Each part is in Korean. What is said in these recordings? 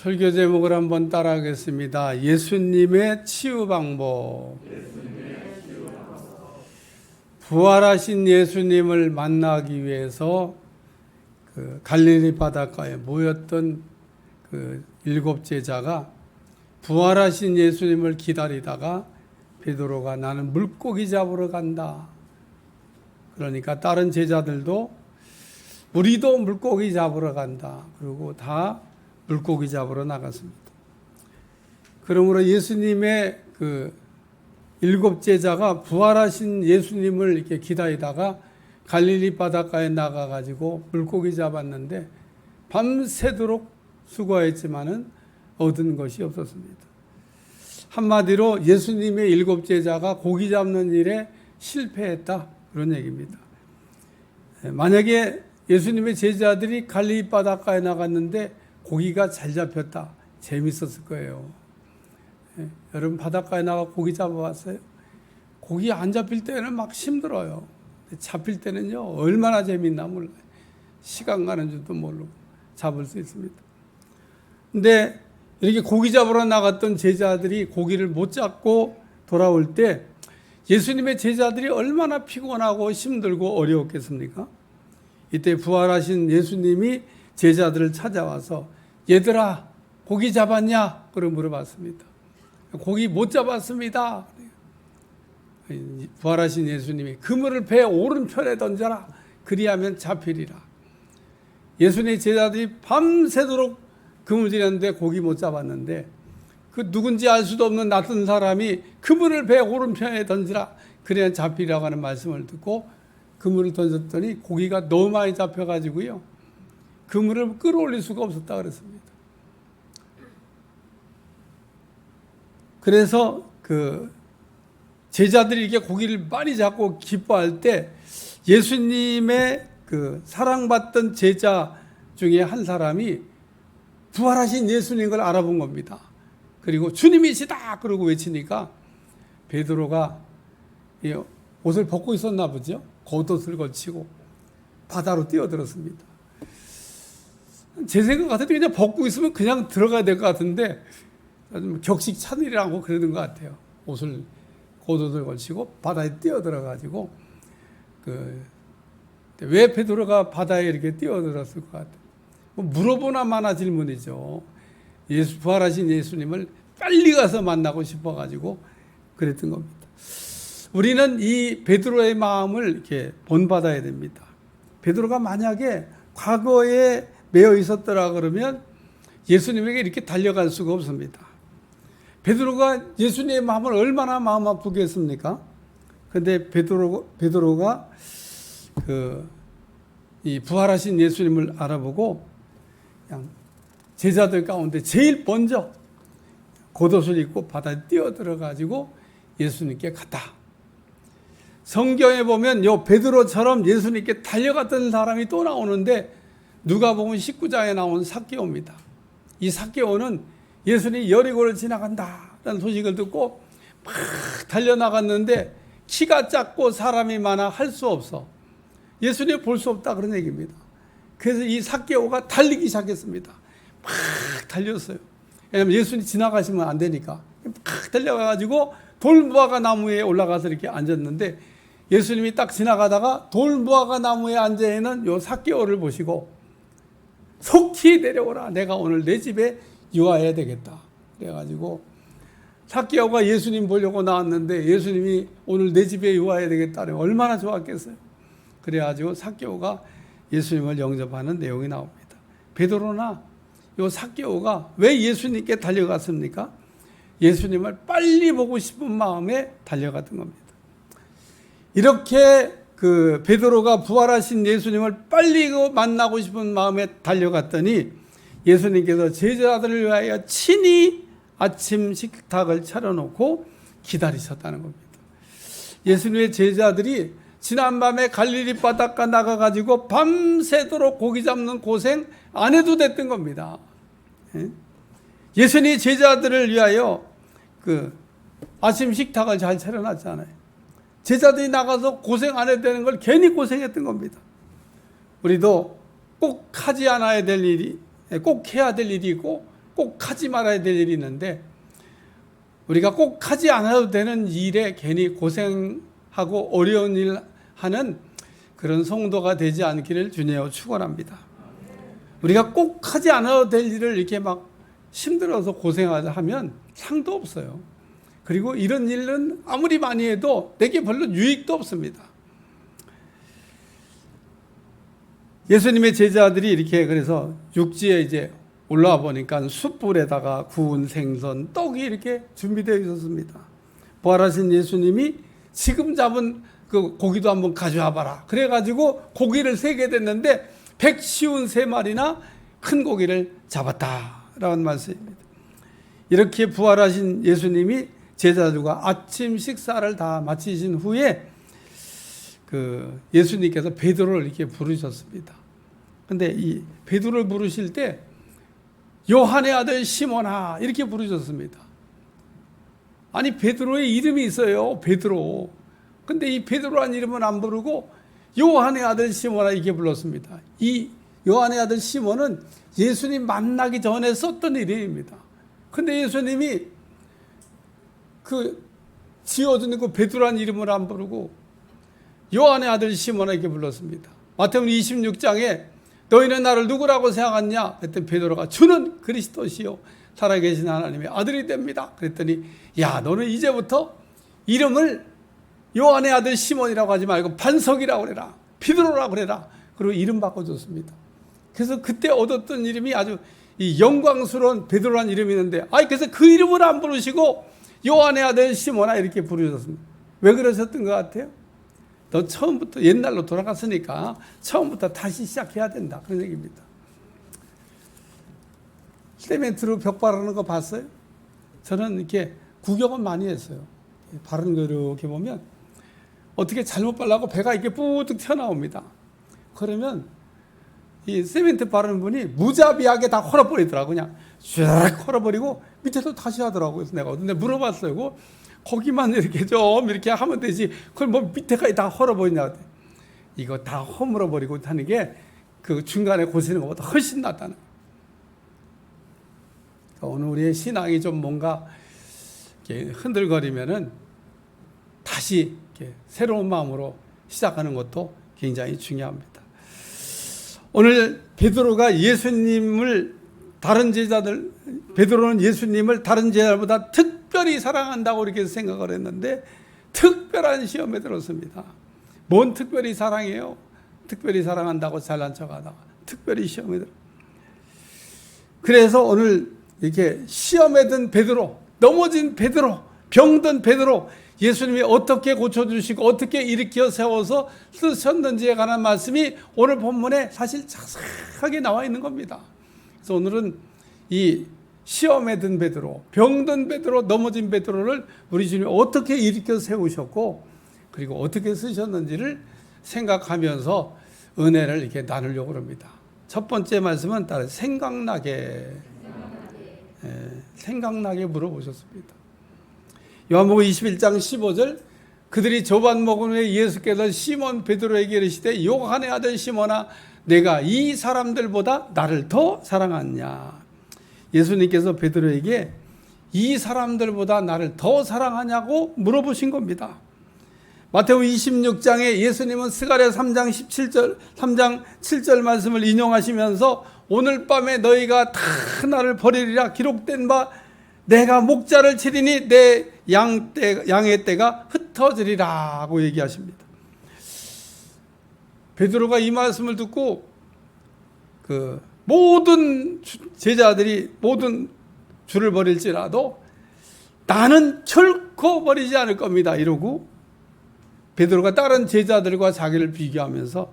설교 제목을 한번 따라하겠습니다. 예수님의 치유 방법. 부활하신 예수님을 만나기 위해서 갈릴리 바닷가에 모였던 일곱 제자가 부활하신 예수님을 기다리다가 베드로가 나는 물고기 잡으러 간다. 그러니까 다른 제자들도 우리도 물고기 잡으러 간다. 그리고 다 물고기 잡으러 나갔습니다. 그러므로 예수님의 일곱 제자가 부활하신 예수님을 이렇게 기다리다가 갈릴리 바닷가에 나가가지고 물고기 잡았는데 밤새도록 수고했지만은 얻은 것이 없었습니다. 한마디로 예수님의 일곱 제자가 고기 잡는 일에 실패했다. 그런 얘기입니다. 만약에 예수님의 제자들이 갈릴리 바닷가에 나갔는데 고기가 잘 잡혔다. 재밌었을 거예요. 여러분 바닷가에 나가 고기 잡아봤어요? 고기 안 잡힐 때는 막 힘들어요. 잡힐 때는요 얼마나 재밌나 몰라요. 시간 가는 줄도 모르고 잡을 수 있습니다. 근데 이렇게 고기 잡으러 나갔던 제자들이 고기를 못 잡고 돌아올 때 예수님의 제자들이 얼마나 피곤하고 힘들고 어려웠겠습니까? 이때 부활하신 예수님이 제자들을 찾아와서 얘들아 고기 잡았냐? 그러 물어봤습니다. 고기 못 잡았습니다. 부활하신 예수님이 그물을 배 오른편에 던져라. 그리하면 잡히리라. 예수님의 제자들이 밤새도록 그물질했는데 고기 못 잡았는데 그 누군지 알 수도 없는 낯선 사람이 그물을 배 오른편에 던지라. 그래야 잡히라고 하는 말씀을 듣고 그물을 던졌더니 고기가 너무 많이 잡혀가지고요. 그물을 끌어올릴 수가 없었다 그랬습니다. 그래서 제자들이 이렇게 고기를 많이 잡고 기뻐할 때 예수님의 사랑받던 제자 중에 한 사람이 부활하신 예수님을 알아본 겁니다. 그리고 주님이시다 그러고 외치니까 베드로가 옷을 벗고 있었나 보죠. 겉옷을 걸치고 바다로 뛰어들었습니다. 제 생각 같아도 그냥 벗고 있으면 그냥 들어가야 될 것 같은데 격식 차들이라고 그러는 것 같아요. 겉옷을 걸치고 바다에 뛰어들어가지고 왜 베드로가 바다에 이렇게 뛰어들었을 것 같아요. 물어보나 마나 질문이죠. 부활하신 예수님을 빨리 가서 만나고 싶어가지고 그랬던 겁니다. 우리는 이 베드로의 마음을 이렇게 본받아야 됩니다. 베드로가 만약에 과거에 매여 있었더라 그러면 예수님에게 이렇게 달려갈 수가 없습니다. 베드로가 예수님의 마음을 얼마나 마음 아프게 했습니까? 그런데 베드로가 이 부활하신 예수님을 알아보고 그냥 제자들 가운데 제일 먼저 겉옷을 입고 바다에 뛰어들어가지고 예수님께 갔다. 성경에 보면 요 베드로처럼 예수님께 달려갔던 사람이 또 나오는데 누가복음 19장에 나온 삭개오입니다. 이 삭개오는 예수님이 여리고를 지나간다라는 소식을 듣고 막 달려나갔는데 키가 작고 사람이 많아 할 수 없어. 예수님 볼 수 없다 그런 얘기입니다. 그래서 이 삭개오가 달리기 시작했습니다. 막 달렸어요. 왜냐하면 예수님이 지나가시면 안 되니까 막 달려가가지고 돌무화과 나무에 올라가서 이렇게 앉았는데 예수님이 딱 지나가다가 돌무화과 나무에 앉아있는 요 삭개오를 보시고 속히 내려오라. 내가 오늘 내 집에 유하해야 되겠다. 그래가지고 삭개오가 예수님 보려고 나왔는데 예수님이 오늘 내 집에 유하해야 되겠다. 얼마나 좋았겠어요. 그래가지고 삭개오가 예수님을 영접하는 내용이 나옵니다. 베드로나 요 삭개오가 왜 예수님께 달려갔습니까? 예수님을 빨리 보고 싶은 마음에 달려갔던 겁니다. 이렇게 베드로가 부활하신 예수님을 빨리 만나고 싶은 마음에 달려갔더니 예수님께서 제자들을 위하여 친히 아침 식탁을 차려놓고 기다리셨다는 겁니다. 예수님의 제자들이 지난밤에 갈릴리 바닷가 나가가지고 밤새도록 고기 잡는 고생 안 해도 됐던 겁니다. 예수님의 제자들을 위하여 아침 식탁을 잘 차려놨잖아요. 제자들이 나가서 고생 안 해도 되는 걸 괜히 고생했던 겁니다. 우리도 꼭 하지 않아야 될 일이, 꼭 해야 될 일이 있고 꼭 하지 말아야 될 일이 있는데 우리가 꼭 하지 않아도 되는 일에 괜히 고생하고 어려운 일 하는 그런 성도가 되지 않기를 주님으로 축원합니다. 우리가 꼭 하지 않아도 될 일을 이렇게 막 힘들어서 고생하자 하면 상도 없어요. 그리고 이런 일은 아무리 많이 해도 내게 별로 유익도 없습니다. 예수님의 제자들이 이렇게 그래서 육지에 이제 올라와 보니까 숯불에다가 구운 생선, 떡이 이렇게 준비되어 있었습니다. 부활하신 예수님이 지금 잡은 그 고기도 한번 가져와 봐라. 그래가지고 고기를 세게 됐는데 153마리나 큰 고기를 잡았다라는 말씀입니다. 이렇게 부활하신 예수님이 제자들과 아침 식사를 다 마치신 후에 그 예수님께서 베드로를 이렇게 부르셨습니다. 근데 이 베드로를 부르실 때 요한의 아들 시몬아 이렇게 부르셨습니다. 아니 베드로의 이름이 있어요. 베드로. 근데 이 베드로라는 이름은 안 부르고 요한의 아들 시몬아 이렇게 불렀습니다. 이 요한의 아들 시몬은 예수님 만나기 전에 썼던 이름입니다. 근데 예수님이 그 지어준 그 베드로라는 이름을 안 부르고 요한의 아들 시몬아 이렇게 불렀습니다. 마태복음 26장에 너희는 나를 누구라고 생각하냐? 그랬더니 베드로가 주는 그리스도시요 살아계신 하나님의 아들이 됩니다. 그랬더니 야 너는 이제부터 이름을 요한의 아들 시몬이라고 하지 말고 반석이라고 그래라. 베드로라고 그래라. 그리고 이름 바꿔줬습니다. 그래서 그때 얻었던 이름이 아주 이 영광스러운 베드로라는 이름이 있는데 그래서 그 이름을 안 부르시고 요한의 아들 시몬아 이렇게 부르셨습니다. 왜 그러셨던 것 같아요? 너 처음부터 옛날로 돌아갔으니까 처음부터 다시 시작해야 된다. 그런 얘기입니다. 세멘트로 벽 바르는 거 봤어요? 저는 이렇게 구경은 많이 했어요. 바르는 거 이렇게 보면 어떻게 잘못 발라고 배가 이렇게 뿌득 튀어나옵니다. 그러면 이 세멘트 바르는 분이 무자비하게 다 헐어버리더라고요. 그냥 쫙 헐어버리고 밑에서 다시 하더라고요. 그래서 내가 근데 물어봤어요. 거기만 이렇게 좀 이렇게 하면 되지. 그걸 뭐 밑에까지 다 헐어버리냐. 이거 다 허물어버리고 하는 게 그 중간에 고치는 것보다 훨씬 낫다는. 오늘 우리의 신앙이 좀 뭔가 이렇게 흔들거리면은 다시 이렇게 새로운 마음으로 시작하는 것도 굉장히 중요합니다. 오늘 베드로가 예수님을 베드로는 예수님을 다른 제자들보다 특별히 사랑한다고 이렇게 생각을 했는데 특별한 시험에 들었습니다. 뭔 특별히 사랑해요? 특별히 사랑한다고 잘난 척하다가 특별히 시험에 들어. 그래서 오늘 이렇게 시험에 든 베드로, 넘어진 베드로, 병든 베드로, 예수님이 어떻게 고쳐주시고 어떻게 일으켜 세워서 쓰셨는지에 관한 말씀이 오늘 본문에 사실 자세하게 나와 있는 겁니다. 그래서 오늘은 이 시험에 든 베드로, 병든 베드로, 넘어진 베드로를 우리 주님이 어떻게 일으켜 세우셨고 그리고 어떻게 쓰셨는지를 생각하면서 은혜를 이렇게 나누려고 합니다. 첫 번째 말씀은 따로 생각나게 물어보셨습니다. 요한복음 21장 15절 그들이 조반 먹은 후에 예수께서 시몬 베드로에게 이르시되 요한의 아들 시몬아 내가 이 사람들보다 나를 더 사랑하냐. 예수님께서 베드로에게 이 사람들보다 나를 더 사랑하냐고 물어보신 겁니다. 마태복음 26장에 예수님은 스가랴 3장 7절 말씀을 인용하시면서 오늘 밤에 너희가 다 나를 버리리라 기록된 바 내가 목자를 치리니 내 양의 떼가 흩어지리라고 얘기하십니다. 베드로가 이 말씀을 듣고 그 모든 제자들이 모든 줄을 버릴지라도 나는 결코 버리지 않을 겁니다 이러고 베드로가 다른 제자들과 자기를 비교하면서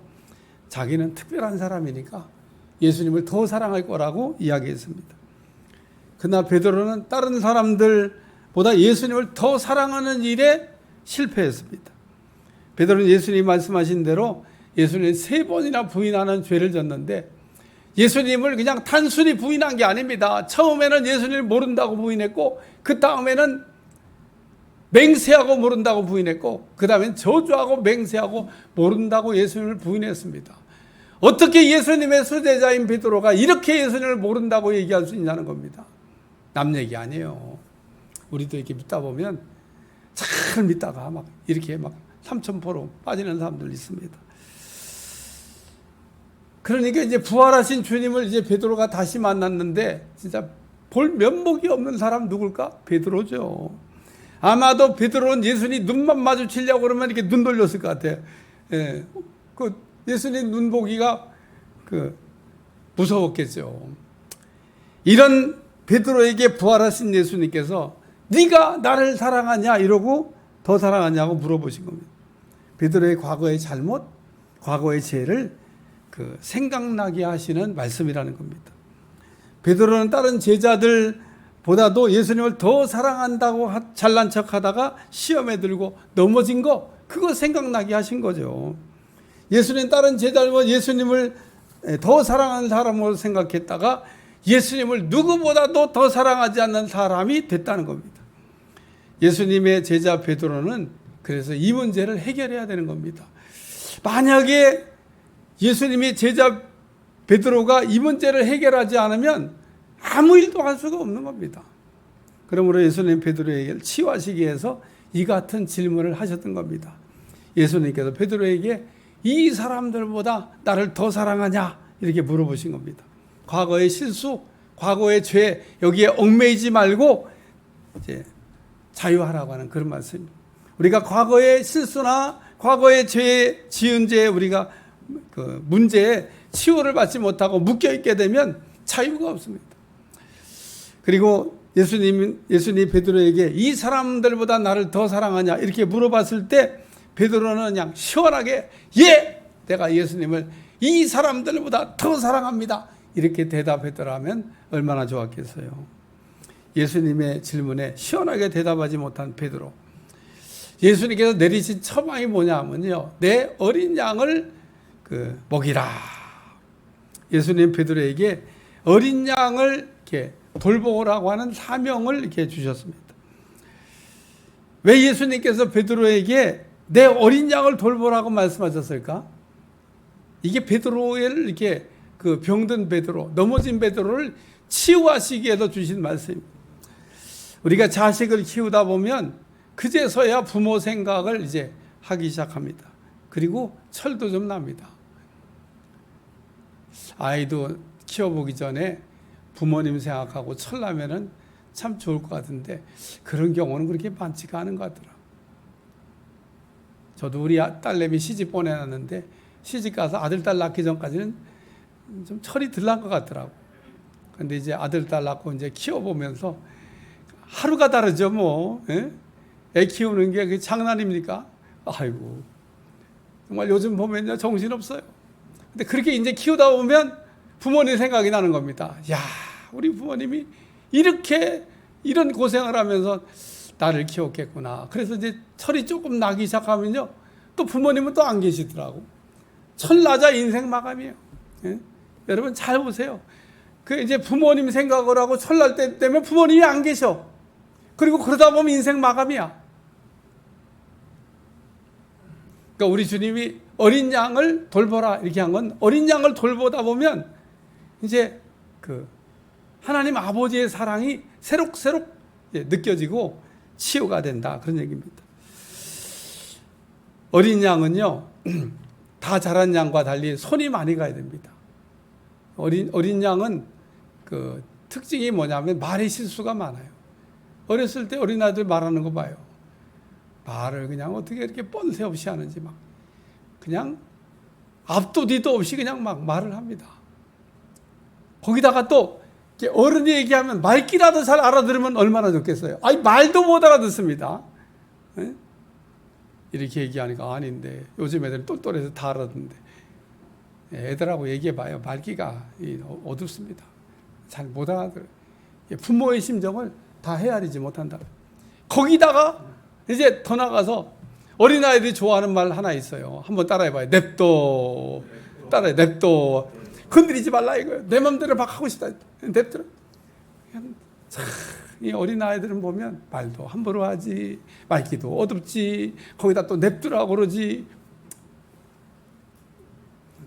자기는 특별한 사람이니까 예수님을 더 사랑할 거라고 이야기했습니다. 그러나 베드로는 다른 사람들보다 예수님을 더 사랑하는 일에 실패했습니다. 베드로는 예수님이 말씀하신 대로 예수님을 3번이나 부인하는 죄를 졌는데 예수님을 그냥 단순히 부인한 게 아닙니다. 처음에는 예수님을 모른다고 부인했고 그 다음에는 맹세하고 모른다고 부인했고 그 다음엔 저주하고 맹세하고 모른다고 예수님을 부인했습니다. 어떻게 예수님의 수제자인 베드로가 이렇게 예수님을 모른다고 얘기할 수 있냐는 겁니다. 남 얘기 아니에요. 우리도 이렇게 믿다 보면 잘 믿다가 막 이렇게 막 삼천포로 빠지는 사람들 있습니다. 그러니까 이제 부활하신 주님을 이제 베드로가 다시 만났는데 진짜 볼 면목이 없는 사람 누굴까? 베드로죠. 아마도 베드로는 예수님 눈만 마주치려고 그러면 이렇게 눈 돌렸을 것 같아요. 예. 그 예수님 눈 보기가 무서웠겠죠. 이런 베드로에게 부활하신 예수님께서 네가 나를 사랑하냐 이러고 더 사랑하냐고 물어보신 겁니다. 베드로의 과거의 잘못, 과거의 죄를 생각나게 하시는 말씀이라는 겁니다. 베드로는 다른 제자들보다도 예수님을 더 사랑한다고 잘난 척하다가 시험에 들고 넘어진 거 그거 생각나게 하신 거죠. 예수님 다른 제자들보다 예수님을 더 사랑하는 사람으로 생각했다가 예수님을 누구보다도 더 사랑하지 않는 사람이 됐다는 겁니다. 예수님의 제자 베드로는 그래서 이 문제를 해결해야 되는 겁니다. 만약에 예수님의 제자 베드로가 이 문제를 해결하지 않으면 아무 일도 할 수가 없는 겁니다. 그러므로 예수님 베드로에게 치유하시기 위해서 이 같은 질문을 하셨던 겁니다. 예수님께서 베드로에게 이 사람들보다 나를 더 사랑하냐 이렇게 물어보신 겁니다. 과거의 실수, 과거의 죄 여기에 얽매이지 말고 이제 자유하라고 하는 그런 말씀입니다. 우리가 과거의 실수나 과거의 죄 지은 죄에 우리가 문제에 치유를 받지 못하고 묶여 있게 되면 자유가 없습니다. 그리고 예수님 베드로에게 이 사람들보다 나를 더 사랑하냐 이렇게 물어봤을 때 베드로는 그냥 시원하게 예! 내가 예수님을 이 사람들보다 더 사랑합니다. 이렇게 대답했더라면 얼마나 좋았겠어요. 예수님의 질문에 시원하게 대답하지 못한 베드로. 예수님께서 내리신 처방이 뭐냐 하면요. 내 어린 양을 먹이라. 예수님 베드로에게 어린 양을 이렇게 돌보라고 하는 사명을 이렇게 주셨습니다. 왜 예수님께서 베드로에게 내 어린 양을 돌보라고 말씀하셨을까? 이게 베드로를 이렇게 병든 베드로, 넘어진 베드로를 치유하시기 위해서 주신 말씀입니다. 우리가 자식을 키우다 보면 그제서야 부모 생각을 이제 하기 시작합니다. 그리고 철도 좀 납니다. 아이도 키워보기 전에 부모님 생각하고 철나면은 참 좋을 것 같은데 그런 경우는 그렇게 많지가 않은 것 같더라고요. 저도 우리 딸내미 시집 보내놨는데 시집 가서 아들, 딸 낳기 전까지는 좀 철이 덜 난 것 같더라고요. 근데 이제 아들, 딸 낳고 이제 키워보면서 하루가 다르죠, 뭐. 예? 애 키우는 게 장난입니까? 아이고. 정말 요즘 보면요, 정신없어요. 근데 그렇게 이제 키우다 보면 부모님 생각이 나는 겁니다. 야, 우리 부모님이 이런 고생을 하면서 나를 키웠겠구나. 그래서 이제 철이 조금 나기 시작하면요, 또 부모님은 또 안 계시더라고. 철 나자 인생 마감이에요. 예? 여러분 잘 보세요. 이제 부모님 생각을 하고 철 날 때 되면 부모님이 안 계셔. 그리고 그러다 보면 인생 마감이야. 그러니까 우리 주님이 어린 양을 돌보라 이렇게 한 건 어린 양을 돌보다 보면 이제 하나님 아버지의 사랑이 새록새록 느껴지고 치유가 된다 그런 얘기입니다. 어린 양은요 다 자란 양과 달리 손이 많이 가야 됩니다. 어린 양은 특징이 뭐냐면 말의 실수가 많아요. 어렸을 때 어린아이들 말하는 거 봐요. 말을 그냥 어떻게 이렇게 뻔세 없이 하는지 막 그냥 앞도 뒤도 없이 그냥 막 말을 합니다. 거기다가 또 어른이 얘기하면 말귀라도 잘 알아들으면 얼마나 좋겠어요. 아니 말도 못 알아듣습니다. 네? 이렇게 얘기하니까 아닌데 요즘 애들 똘똘해서 다 알아듣는데 애들하고 얘기해봐요. 말귀가 어둡습니다. 잘 못 알아들어요. 부모의 심정을 다 헤아리지 못한다. 거기다가 이제 더 나가서 어린아이들이 좋아하는 말 하나 있어요. 한번 따라해봐요. 냅둬. 따라해. 냅둬. 건드리지 말라 이거예요. 내 맘대로 막 하고 싶다. 냅둬. 이 어린아이들은 보면 말도 함부로 하지, 말귀도 어둡지, 거기다 또 냅두라고 그러지.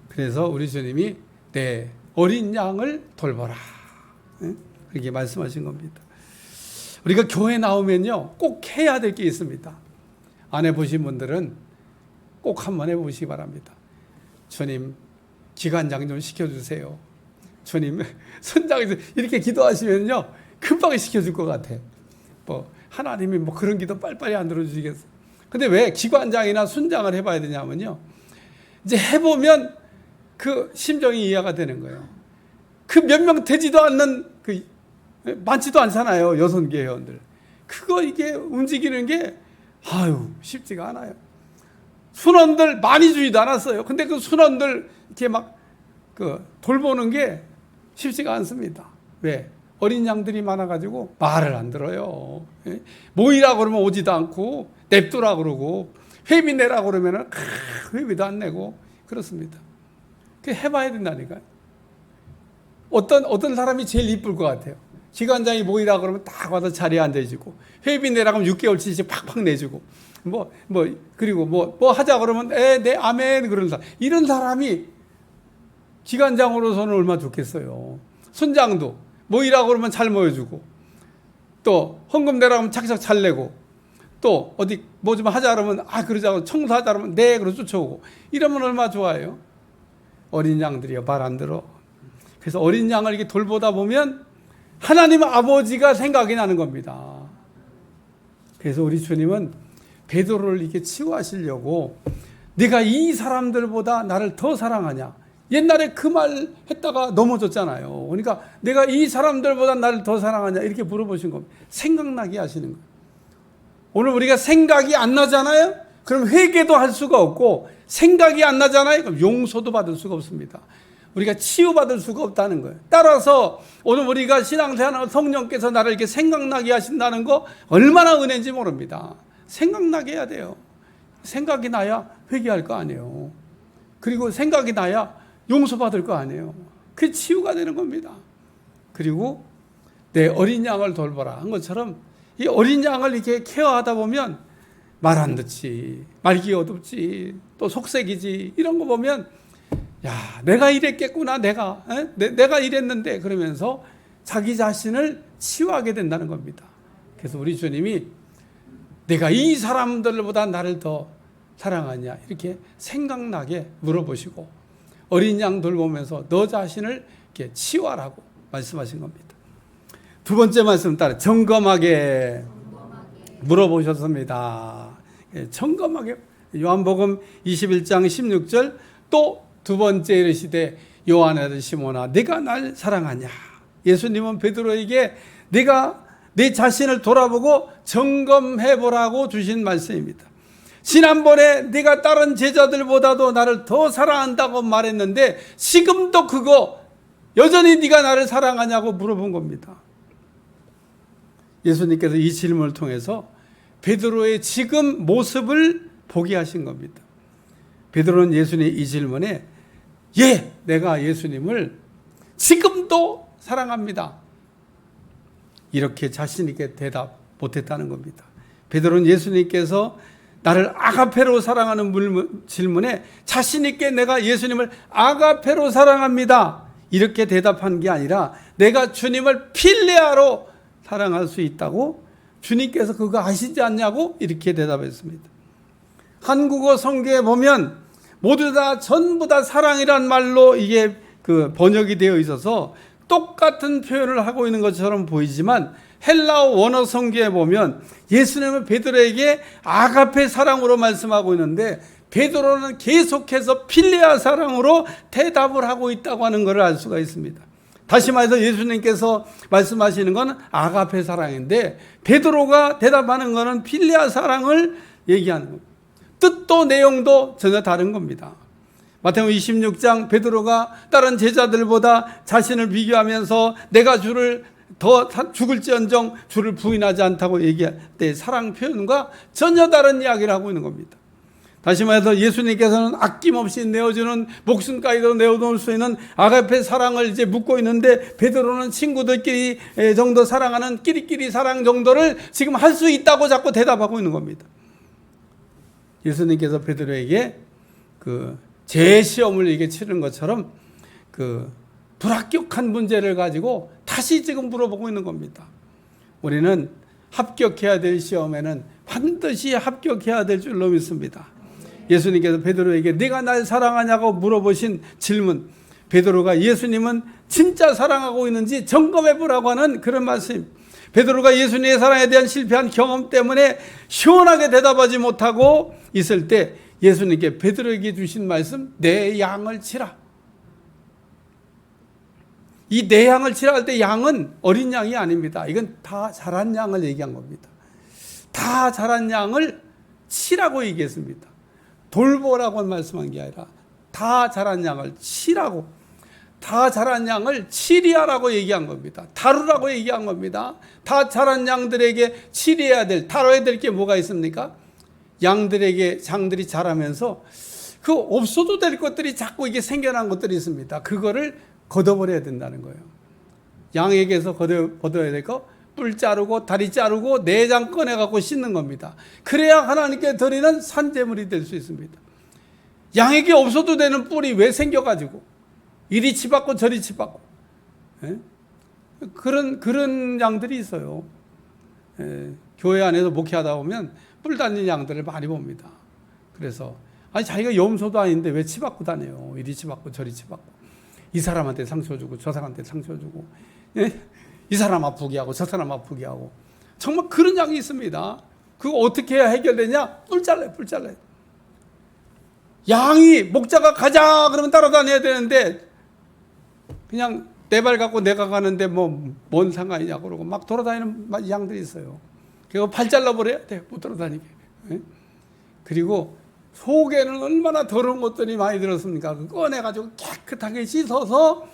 그래서 우리 주님이 내 어린 양을 돌보라. 그렇게 말씀하신 겁니다. 우리가 교회 나오면요, 꼭 해야 될 게 있습니다. 안 해보신 분들은 꼭 한번 해보시기 바랍니다. 주님, 기관장 좀 시켜주세요. 주님, 선장에서 이렇게 기도하시면요, 금방 시켜줄 것 같아. 하나님이 그런 기도 빨리빨리 안 들어주시겠어. 근데 왜 기관장이나 순장을 해봐야 되냐면요, 이제 해보면 그 심정이 이해가 되는 거예요. 그 몇 명 되지도 않는, 많지도 않잖아요, 여성계 회원들. 이게 움직이는 게, 쉽지가 않아요. 순원들 많이 주지도 않았어요. 근데 그 순원들 이렇게 돌보는 게 쉽지가 않습니다. 왜? 어린 양들이 많아가지고 말을 안 들어요. 모이라고 그러면 오지도 않고, 냅두라고 그러고, 회비 내라고 그러면 회비도 안 내고, 그렇습니다. 해봐야 된다니까요. 어떤 사람이 제일 이쁠 것 같아요? 기관장이 모이라고 그러면 딱 와서 자리에 앉아주고, 회비 내라고 하면 6개월치씩 팍팍 내주고, 그리고 뭐 하자 그러면, 네, 아멘, 그런 사람. 이런 사람이 기관장으로서는 얼마나 좋겠어요. 순장도 모이라고 그러면 잘 모여주고, 또 헌금 내라고 하면 착착 잘 내고, 또 어디 뭐 좀 하자 그러면, 그러자고 청소하자 그러면, 네, 그러고 쫓아오고. 이러면 얼마나 좋아요. 어린 양들이요, 말 안 들어. 그래서 어린 양을 이렇게 돌보다 보면 하나님 아버지가 생각이 나는 겁니다. 그래서 우리 주님은 베드로를 이렇게 치유하시려고, 네가 이 사람들보다 나를 더 사랑하냐? 옛날에 그 말 했다가 넘어졌잖아요. 그러니까 내가 이 사람들보다 나를 더 사랑하냐? 이렇게 물어보신 겁니다. 생각나게 하시는 거예요. 오늘 우리가 생각이 안 나잖아요? 그럼 회개도 할 수가 없고, 생각이 안 나잖아요? 그럼 용서도 받을 수가 없습니다. 우리가 치유받을 수가 없다는 거예요. 따라서 오늘 우리가 신앙생활 성령께서 나를 이렇게 생각나게 하신다는 거 얼마나 은혜인지 모릅니다. 생각나게 해야 돼요. 생각이 나야 회개할 거 아니에요. 그리고 생각이 나야 용서받을 거 아니에요. 그게 치유가 되는 겁니다. 그리고 내 어린 양을 돌보라 한 것처럼 이 어린 양을 이렇게 케어하다 보면 말 안 듣지, 말기 어둡지, 또 속색이지, 이런 거 보면 내가 이랬겠구나, 내가 이랬는데, 그러면서 자기 자신을 치유하게 된다는 겁니다. 그래서 우리 주님이 내가 이 사람들보다 나를 더 사랑하냐 이렇게 생각나게 물어보시고, 어린 양 돌보면서 너 자신을 이렇게 치유하라고 말씀하신 겁니다. 두 번째 말씀 따라 점검하게 물어보셨습니다. 점검하게. 요한복음 21장 16절 또 두 번째 이르시되 요한의 아들 시몬아 네가 날 사랑하냐. 예수님은 베드로에게 네가 내 자신을 돌아보고 점검해보라고 주신 말씀입니다. 지난번에 네가 다른 제자들보다도 나를 더 사랑한다고 말했는데 지금도 그거 여전히 네가 나를 사랑하냐고 물어본 겁니다. 예수님께서 이 질문을 통해서 베드로의 지금 모습을 보게 하신 겁니다. 베드로는 예수님의 이 질문에 내가 예수님을 지금도 사랑합니다, 이렇게 자신 있게 대답 못했다는 겁니다. 베드로는 예수님께서 나를 아가페로 사랑하는 질문에 자신 있게 내가 예수님을 아가페로 사랑합니다, 이렇게 대답한 게 아니라 내가 주님을 필레아로 사랑할 수 있다고, 주님께서 그거 아시지 않냐고 이렇게 대답했습니다. 한국어 성경에 보면 모두 다 전부 다 사랑이란 말로 이게 번역이 되어 있어서 똑같은 표현을 하고 있는 것처럼 보이지만 헬라어 원어 성경에 보면 예수님은 베드로에게 아가페 사랑으로 말씀하고 있는데 베드로는 계속해서 필레아 사랑으로 대답을 하고 있다고 하는 것을 알 수가 있습니다. 다시 말해서 예수님께서 말씀하시는 건 아가페 사랑인데 베드로가 대답하는 것은 필레아 사랑을 얘기하는 겁니다. 뜻도 내용도 전혀 다른 겁니다. 마태복음 26장 베드로가 다른 제자들보다 자신을 비교하면서 내가 주를 더 죽을지언정 주를 부인하지 않다고 얘기할 때 사랑 표현과 전혀 다른 이야기를 하고 있는 겁니다. 다시 말해서 예수님께서는 아낌없이 내어주는 목숨까지도 내어놓을 수 있는 아가페 사랑을 이제 묻고 있는데 베드로는 친구들끼리 정도 사랑하는 끼리끼리 사랑 정도를 지금 할 수 있다고 자꾸 대답하고 있는 겁니다. 예수님께서 베드로에게 재시험을 이게 치른 것처럼 불합격한 문제를 가지고 다시 지금 물어보고 있는 겁니다. 우리는 합격해야 될 시험에는 반드시 합격해야 될 줄로 믿습니다. 예수님께서 베드로에게 네가 날 사랑하냐고 물어보신 질문, 베드로가 예수님은 진짜 사랑하고 있는지 점검해 보라고 하는 그런 말씀. 베드로가 예수님의 사랑에 대한 실패한 경험 때문에 시원하게 대답하지 못하고 있을 때 예수님께 베드로에게 주신 말씀, 내 양을 치라. 이 내 양을 치라 할 때 양은 어린 양이 아닙니다. 이건 다 자란 양을 얘기한 겁니다. 다 자란 양을 치라고 얘기했습니다. 돌보라고 말씀한 게 아니라 다 자란 양을 치라고, 다 자란 양을 치리하라고 얘기한 겁니다. 다루라고 얘기한 겁니다. 다 자란 양들에게 치리해야 될, 다뤄야 될 게 뭐가 있습니까? 양들에게 장들이 자라면서 그 없어도 될 것들이 자꾸 이게 생겨난 것들이 있습니다. 그거를 걷어버려야 된다는 거예요. 양에게서 걷어야 될 거, 뿔 자르고 다리 자르고 내장 꺼내갖고 씻는 겁니다. 그래야 하나님께 드리는 산제물이 될 수 있습니다. 양에게 없어도 되는 뿔이 왜 생겨가지고 이리 치받고 저리 치받고, 예? 그런 양들이 있어요. 예, 교회 안에서 목회하다 보면 뿔 달린 양들을 많이 봅니다. 그래서 아니 자기가 염소도 아닌데 왜 치받고 다녀요? 이리 치받고 저리 치받고, 이 사람한테 상처 주고 저 사람한테 상처 주고, 예? 이 사람 아프게 하고 저 사람 아프게 하고, 정말 그런 양이 있습니다. 그거 어떻게 해야 해결되냐? 뿔 잘라요, 뿔 잘라요. 양이 목자가 가자 그러면 따라다녀야 되는데 그냥 내 발 갖고 내가 가는데 뭐 뭔 상관이냐 그러고 막 돌아다니는 양들이 있어요. 그리고 발 잘라버려야 돼, 못 돌아다니게. 예? 그리고 속에는 얼마나 더러운 것들이 많이 들었습니까? 그 꺼내가지고 깨끗하게 씻어서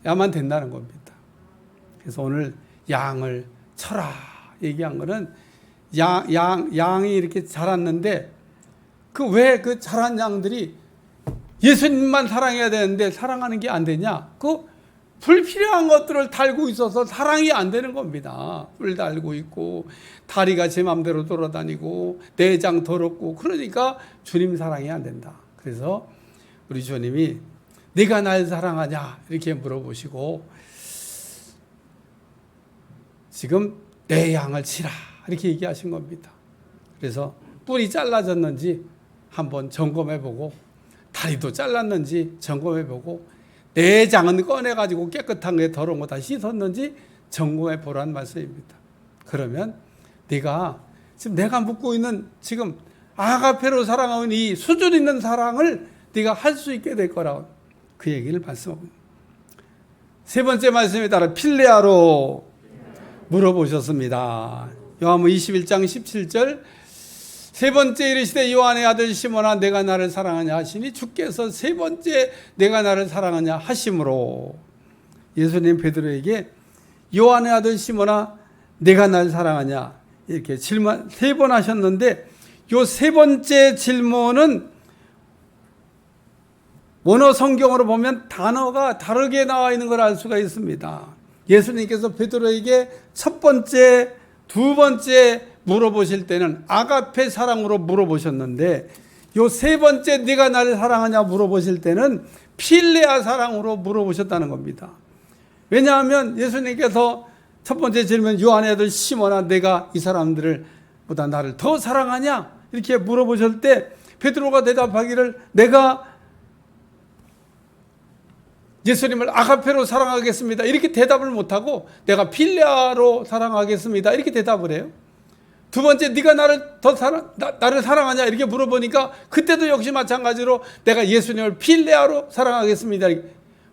야만 된다는 겁니다. 그래서 오늘 양을 쳐라 얘기한 거는 양이 이렇게 자랐는데 그 왜 그 자란 양들이 예수님만 사랑해야 되는데 사랑하는 게 안 되냐? 그 불필요한 것들을 달고 있어서 사랑이 안 되는 겁니다. 뿔 달고 있고 다리가 제 마음대로 돌아다니고 내장 더럽고, 그러니까 주님 사랑이 안 된다. 그래서 우리 주님이 네가 날 사랑하냐 이렇게 물어보시고 지금 내 양을 치라 이렇게 얘기하신 겁니다. 그래서 뿔이 잘라졌는지 한번 점검해보고 다리도 잘랐는지 점검해보고 내장은 꺼내가지고 깨끗한 게 더러운 거 다 씻었는지 점검해보라는 말씀입니다. 그러면 네가 지금 내가 묻고 있는 지금 아가페로 사랑하는 이 수준 있는 사랑을 네가 할 수 있게 될 거라고 그 얘기를 말씀하고, 세 번째 말씀에 따라 필레아로 물어보셨습니다. 요한복음 21장 17절, 세 번째 이르시되 요한의 아들 시몬아 내가 나를 사랑하냐 하시니 주께서 세 번째 내가 나를 사랑하냐 하심으로 예수님 베드로에게 요한의 아들 시몬아 내가 나를 사랑하냐 이렇게 질문 세 번 하셨는데, 요 세 번째 질문은 원어 성경으로 보면 단어가 다르게 나와 있는 걸 알 수가 있습니다. 예수님께서 베드로에게 첫 번째, 두 번째 물어보실 때는 아가페 사랑으로 물어보셨는데, 요 세 번째 네가 나를 사랑하냐 물어보실 때는 필레아 사랑으로 물어보셨다는 겁니다. 왜냐하면 예수님께서 첫 번째 질문 요한의 아들 시몬아 내가 이 사람들을 보다 나를 더 사랑하냐 이렇게 물어보실 때 베드로가 대답하기를 내가 예수님을 아가페로 사랑하겠습니다 이렇게 대답을 못하고 내가 필레아로 사랑하겠습니다 이렇게 대답을 해요. 두 번째 네가 나를 사랑하냐 이렇게 물어보니까 그때도 역시 마찬가지로 내가 예수님을 필레아로 사랑하겠습니다.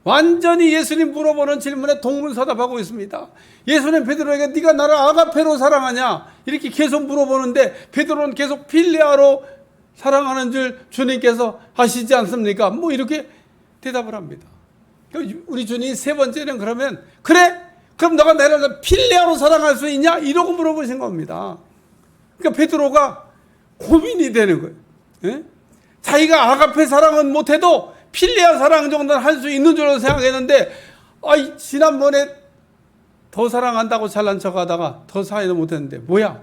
완전히 예수님 물어보는 질문에 동문서답하고 있습니다. 예수님 베드로에게 네가 나를 아가페로 사랑하냐 이렇게 계속 물어보는데 베드로는 계속 필레아로 사랑하는 줄 주님께서 하시지 않습니까? 뭐 이렇게 대답을 합니다. 우리 주님 세 번째는 그러면 그래? 그럼 너가 나를 필레아로 사랑할 수 있냐? 이러고 물어보신 겁니다. 그러니까 베드로가 고민이 되는 거예요. 예? 자기가 아가페 사랑은 못해도 필레아 사랑 정도는 할 수 있는 줄로 생각했는데 지난번에 더 사랑한다고 잘난 척하다가 더 사랑도 못했는데 뭐야?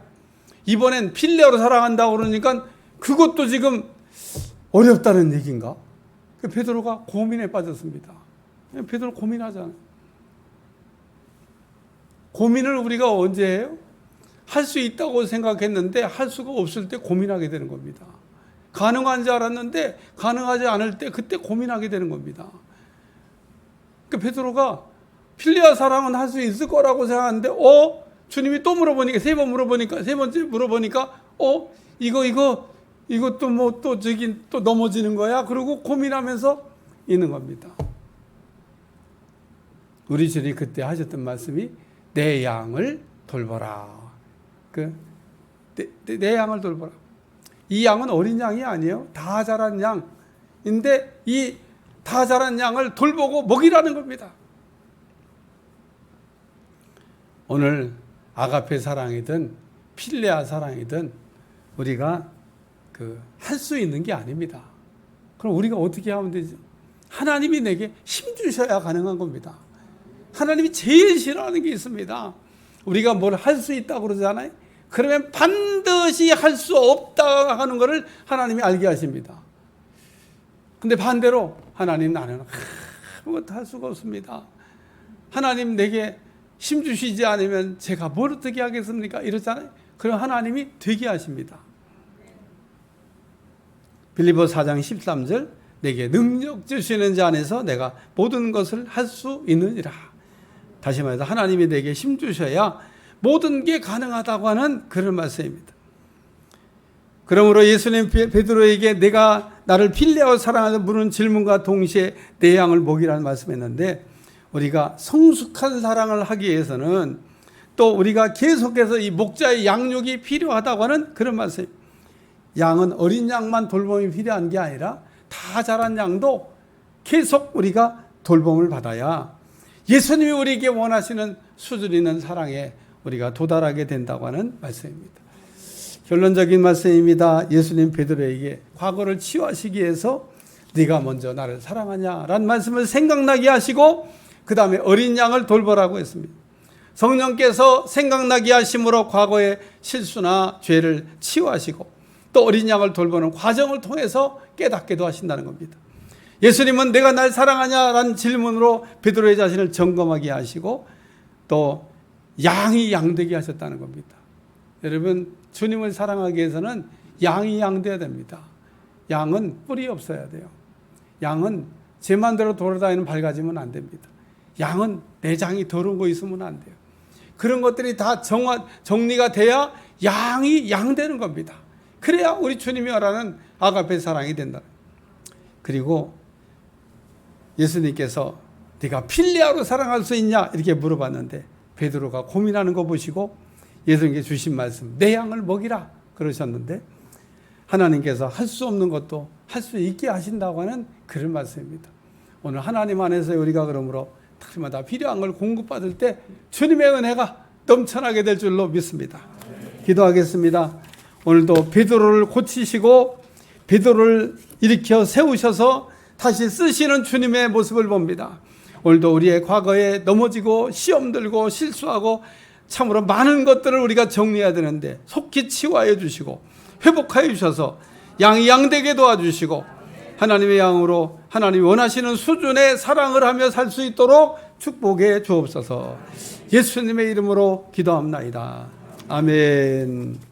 이번엔 필레아로 사랑한다고 그러니까 그것도 지금 어렵다는 얘기인가? 베드로가 고민에 빠졌습니다. 베드로 고민하잖아요. 고민을 우리가 언제 해요? 할 수 있다고 생각했는데 할 수가 없을 때 고민하게 되는 겁니다. 가능한 줄 알았는데 가능하지 않을 때 그때 고민하게 되는 겁니다. 그 베드로가 필리아 사랑은 할 수 있을 거라고 생각하는데 주님이 또 물어보니까 세 번째 물어보니까 이것도 뭐 또 넘어지는 거야. 그러고 고민하면서 있는 겁니다. 우리 주님 그때 하셨던 말씀이 내 양을 돌보라. 내 양을 돌보라. 이 양은 어린 양이 아니에요. 다 자란 양인데 이 다 자란 양을 돌보고 먹이라는 겁니다. 오늘 아가페 사랑이든 필레아 사랑이든 우리가 할 수 있는 게 아닙니다. 그럼 우리가 어떻게 하면 되죠? 하나님이 내게 힘 주셔야 가능한 겁니다. 하나님이 제일 싫어하는 게 있습니다. 우리가 뭘 할 수 있다고 그러잖아요. 그러면 반드시 할 수 없다 하는 것을 하나님이 알게 하십니다. 근데 반대로 하나님 나는 아무것도 할 수가 없습니다. 하나님 내게 힘 주시지 않으면 제가 뭘 어떻게 하겠습니까? 이러잖아요. 그럼 하나님이 되게 하십니다. 빌립보 4장 13절 내게 능력 주시는 자 안에서 내가 모든 것을 할 수 있느니라. 다시 말해서 하나님이 내게 힘 주셔야 모든 게 가능하다고 하는 그런 말씀입니다. 그러므로 예수님 베드로에게 내가 나를 필레아로 사랑하는 물은 질문과 동시에 내 양을 먹이라는 말씀했는데 우리가 성숙한 사랑을 하기 위해서는 또 우리가 계속해서 이 목자의 양육이 필요하다고 하는 그런 말씀. 양은 어린 양만 돌봄이 필요한 게 아니라 다 자란 양도 계속 우리가 돌봄을 받아야 예수님이 우리에게 원하시는 수준 있는 사랑에 우리가 도달하게 된다고 하는 말씀입니다. 결론적인 말씀입니다. 예수님 베드로에게 과거를 치유하시기 위해서 네가 먼저 나를 사랑하냐라는 말씀을 생각나게 하시고 그 다음에 어린 양을 돌보라고 했습니다. 성령께서 생각나게 하심으로 과거의 실수나 죄를 치유하시고 또 어린 양을 돌보는 과정을 통해서 깨닫게도 하신다는 겁니다. 예수님은 내가 날 사랑하냐라는 질문으로 베드로의 자신을 점검하게 하시고 또 양이 양되게 하셨다는 겁니다. 여러분 주님을 사랑하기 위해서는 양이 양돼야 됩니다. 양은 뿔이 없어야 돼요. 양은 제 맘대로 돌아다니는 밝아지면 안 됩니다. 양은 내장이 더러운 거 있으면 안 돼요. 그런 것들이 다 정리가 돼야 양이 양되는 겁니다. 그래야 우리 주님이 말하는 아가페 사랑이 된다. 그리고 예수님께서 네가 필리아로 사랑할 수 있냐 이렇게 물어봤는데 베드로가 고민하는 거 보시고 예수님께 주신 말씀 내 양을 먹이라 그러셨는데 하나님께서 할 수 없는 것도 할 수 있게 하신다고 하는 그런 말씀입니다. 오늘 하나님 안에서 우리가 그러므로 날마다 필요한 걸 공급받을 때 주님의 은혜가 넘쳐나게 될 줄로 믿습니다. 기도하겠습니다. 오늘도 베드로를 고치시고 베드로를 일으켜 세우셔서 다시 쓰시는 주님의 모습을 봅니다. 오늘도 우리의 과거에 넘어지고 시험 들고 실수하고 참으로 많은 것들을 우리가 정리해야 되는데 속히 치유하여 주시고 회복하여 주셔서 양이 양되게 도와주시고 하나님의 양으로 하나님이 원하시는 수준의 사랑을 하며 살 수 있도록 축복해 주옵소서. 예수님의 이름으로 기도합나이다. 아멘.